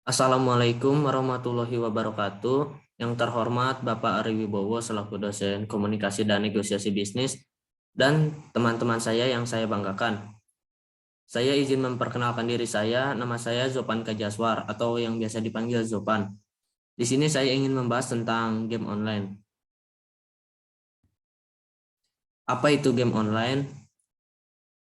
Assalamualaikum warahmatullahi wabarakatuh. Yang terhormat Bapak Ari Wibowo selaku dosen komunikasi dan negosiasi bisnis dan teman-teman saya yang saya banggakan. Saya izin memperkenalkan diri saya, nama saya Zopan Kajaswar atau yang biasa dipanggil Zopan. Di sini saya ingin membahas tentang game online. Apa itu game online?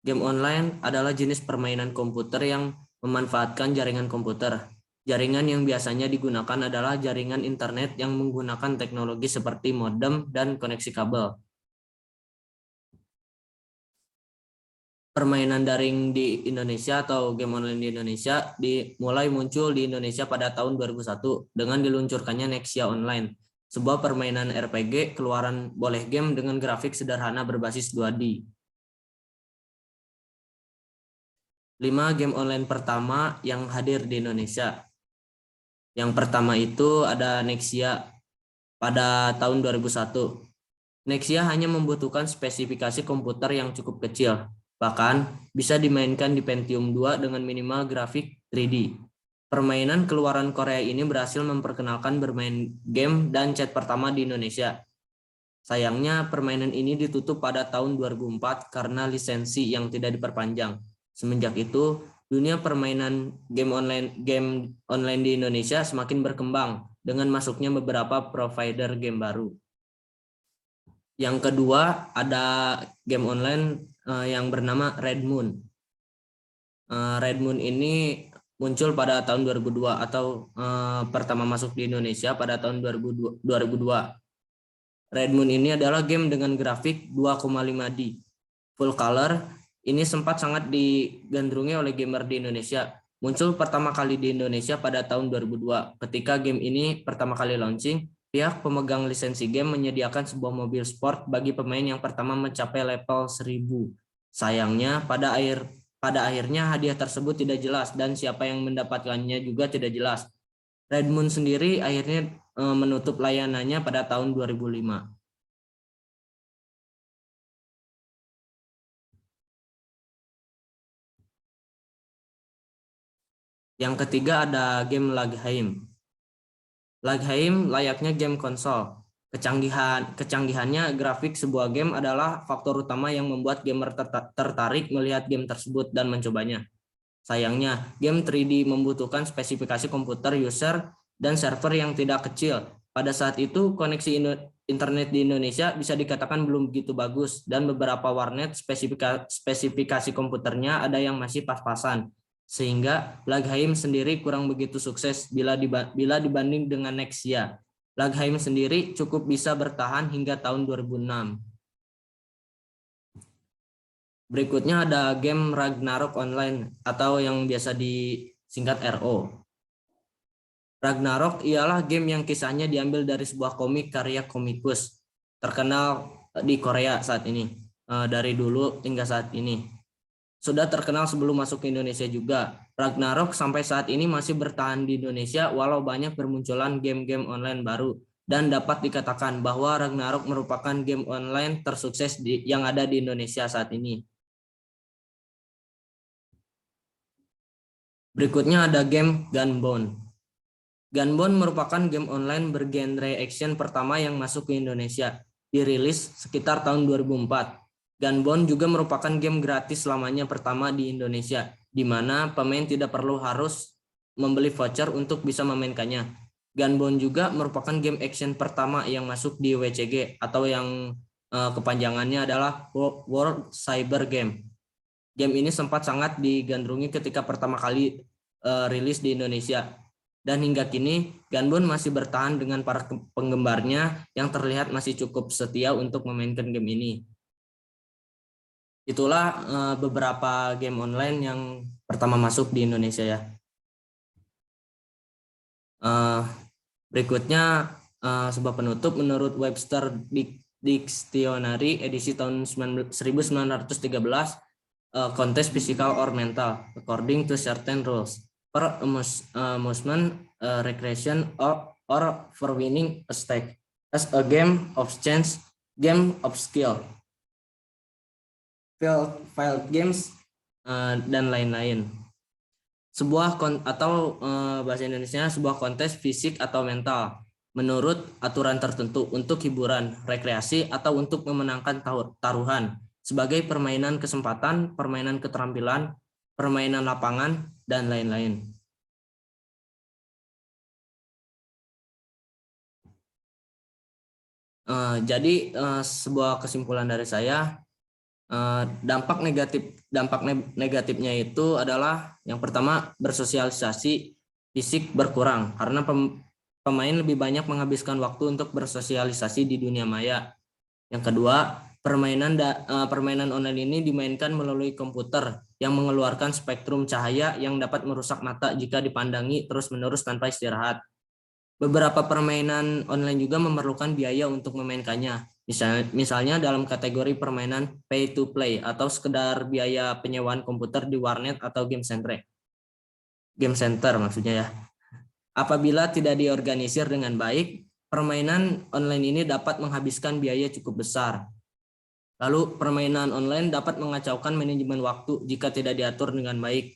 Game online adalah jenis permainan komputer yang memanfaatkan jaringan komputer. Jaringan yang biasanya digunakan adalah jaringan internet yang menggunakan teknologi seperti modem dan koneksi kabel. Permainan daring di Indonesia atau game online di Indonesia dimulai muncul di Indonesia pada tahun 2001 dengan diluncurkannya Nexia Online, sebuah permainan RPG keluaran boleh game dengan grafik sederhana berbasis 2D. 5 game online pertama yang hadir di Indonesia. Yang pertama itu ada Nexia pada tahun 2001. Nexia hanya membutuhkan spesifikasi komputer yang cukup kecil, bahkan bisa dimainkan di Pentium 2 dengan minimal grafik 3D. Permainan keluaran Korea ini berhasil memperkenalkan bermain game dan chat pertama di Indonesia. Sayangnya permainan ini ditutup pada tahun 2004 karena lisensi yang tidak diperpanjang. Semenjak itu, dunia permainan game online di Indonesia semakin berkembang dengan masuknya beberapa provider game baru. Yang kedua ada game online yang bernama Red Moon. Red Moon ini muncul pada tahun 2002 atau pertama masuk di Indonesia pada tahun 2002. Red Moon ini adalah game dengan grafik 2,5D full color. Ini sempat sangat digandrungi oleh gamer di Indonesia. Muncul pertama kali di Indonesia pada tahun 2002. Ketika game ini pertama kali launching, pihak pemegang lisensi game menyediakan sebuah mobil sport bagi pemain yang pertama mencapai level 1000. Sayangnya pada akhirnya hadiah tersebut tidak jelas dan siapa yang mendapatkannya juga tidak jelas. Red Moon sendiri akhirnya menutup layanannya pada tahun 2005. Yang ketiga ada game Laghaim. Laghaim layaknya game konsol. Kecanggihannya grafik sebuah game adalah faktor utama yang membuat gamer tertarik melihat game tersebut dan mencobanya. Sayangnya, game 3D membutuhkan spesifikasi komputer user dan server yang tidak kecil. Pada saat itu, koneksi internet di Indonesia bisa dikatakan belum begitu bagus dan beberapa warnet spesifikasi komputernya ada yang masih pas-pasan. Sehingga Laghaim sendiri kurang begitu sukses bila dibanding dengan Nexia. Laghaim sendiri cukup bisa bertahan hingga tahun 2006. Berikutnya ada game Ragnarok Online atau yang biasa disingkat RO. Ragnarok ialah game yang kisahnya diambil dari sebuah komik karya komikus terkenal di Korea saat ini, dari dulu hingga saat ini. Sudah terkenal sebelum masuk ke Indonesia juga. Ragnarok sampai saat ini masih bertahan di Indonesia walau banyak bermunculan game-game online baru. Dan dapat dikatakan bahwa Ragnarok merupakan game online tersukses yang ada di Indonesia saat ini. Berikutnya ada game Gunbound. Gunbound merupakan game online bergenre action pertama yang masuk ke Indonesia. Dirilis sekitar tahun 2004. Gunbound juga merupakan game gratis selamanya pertama di Indonesia, di mana pemain tidak perlu harus membeli voucher untuk bisa memainkannya. Gunbound juga merupakan game action pertama yang masuk di WCG atau yang kepanjangannya adalah World Cyber Game. Game ini sempat sangat digandrungi ketika pertama kali rilis di Indonesia. Dan hingga kini, Gunbound masih bertahan dengan para penggemarnya yang terlihat masih cukup setia untuk memainkan game ini. Itulah beberapa game online yang pertama masuk di Indonesia ya. Berikutnya sebuah penutup menurut Webster Dictionary edisi tahun 1913, contest physical or mental according to certain rules for amusement, recreation or for winning a stake as a game of chance, game of skill, field games, dan lain-lain. bahasa Indonesia sebuah kontes fisik atau mental menurut aturan tertentu untuk hiburan, rekreasi, atau untuk memenangkan taruhan sebagai permainan kesempatan, permainan keterampilan, permainan lapangan, dan lain-lain. Jadi sebuah kesimpulan dari saya, dampak negatifnya itu adalah yang pertama, bersosialisasi fisik berkurang karena pemain lebih banyak menghabiskan waktu untuk bersosialisasi di dunia maya. Yang kedua, permainan online ini dimainkan melalui komputer yang mengeluarkan spektrum cahaya yang dapat merusak mata jika dipandangi terus-menerus tanpa istirahat. Beberapa permainan online juga memerlukan biaya untuk memainkannya. Misalnya dalam kategori permainan pay to play atau sekedar biaya penyewaan komputer di warnet atau game center maksudnya ya. Apabila tidak diorganisir dengan baik, permainan online ini dapat menghabiskan biaya cukup besar. Lalu permainan online dapat mengacaukan manajemen waktu jika tidak diatur dengan baik.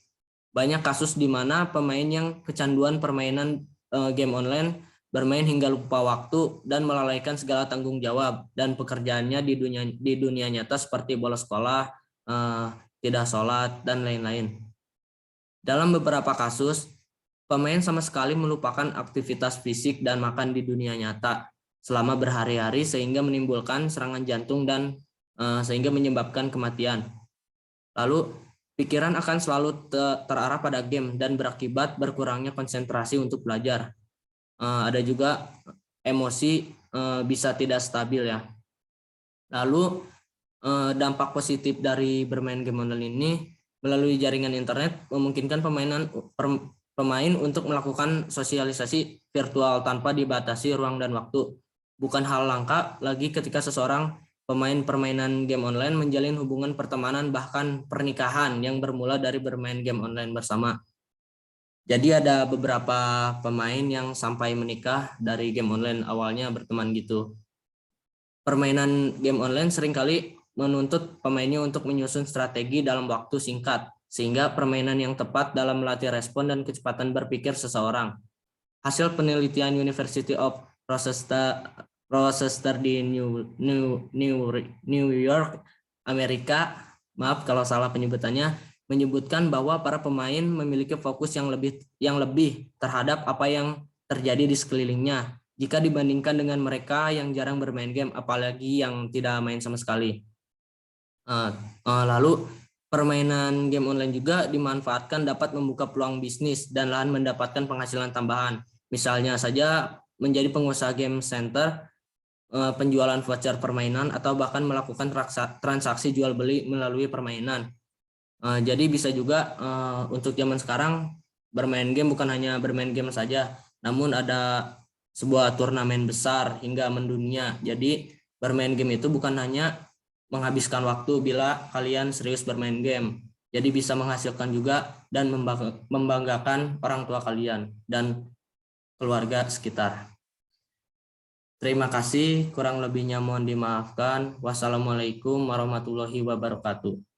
Banyak kasus di mana pemain yang kecanduan permainan game online bermain hingga lupa waktu dan melalaikan segala tanggung jawab dan pekerjaannya di dunia nyata seperti bolos sekolah, tidak sholat, dan lain-lain. Dalam beberapa kasus, pemain sama sekali melupakan aktivitas fisik dan makan di dunia nyata selama berhari-hari sehingga menimbulkan serangan jantung dan sehingga menyebabkan kematian. Lalu pikiran akan selalu terarah pada game dan berakibat berkurangnya konsentrasi untuk belajar. Ada juga emosi bisa tidak stabil ya. Lalu dampak positif dari bermain game online ini melalui jaringan internet memungkinkan pemain untuk melakukan sosialisasi virtual tanpa dibatasi ruang dan waktu. Bukan hal langka lagi ketika seseorang pemain permainan game online menjalin hubungan pertemanan bahkan pernikahan yang bermula dari bermain game online bersama. Jadi ada beberapa pemain yang sampai menikah dari game online, awalnya berteman gitu. Permainan game online seringkali menuntut pemainnya untuk menyusun strategi dalam waktu singkat, sehingga permainan yang tepat dalam melatih respon dan kecepatan berpikir seseorang. Hasil penelitian University of Rochester di New York, Amerika, maaf kalau salah penyebutannya, menyebutkan bahwa para pemain memiliki fokus yang lebih terhadap apa yang terjadi di sekelilingnya jika dibandingkan dengan mereka yang jarang bermain game, apalagi yang tidak main sama sekali. Lalu permainan game online juga dimanfaatkan dapat membuka peluang bisnis dan lahan mendapatkan penghasilan tambahan. Misalnya saja menjadi pengusaha game center, penjualan voucher permainan, atau bahkan melakukan transaksi jual beli melalui permainan. Jadi bisa juga untuk zaman sekarang bermain game bukan hanya bermain game saja, namun ada sebuah turnamen besar hingga mendunia. Jadi bermain game itu bukan hanya menghabiskan waktu bila kalian serius bermain game. Jadi bisa menghasilkan juga dan membanggakan orang tua kalian dan keluarga sekitar. Terima kasih, kurang lebihnya mohon dimaafkan. Wassalamualaikum warahmatullahi wabarakatuh.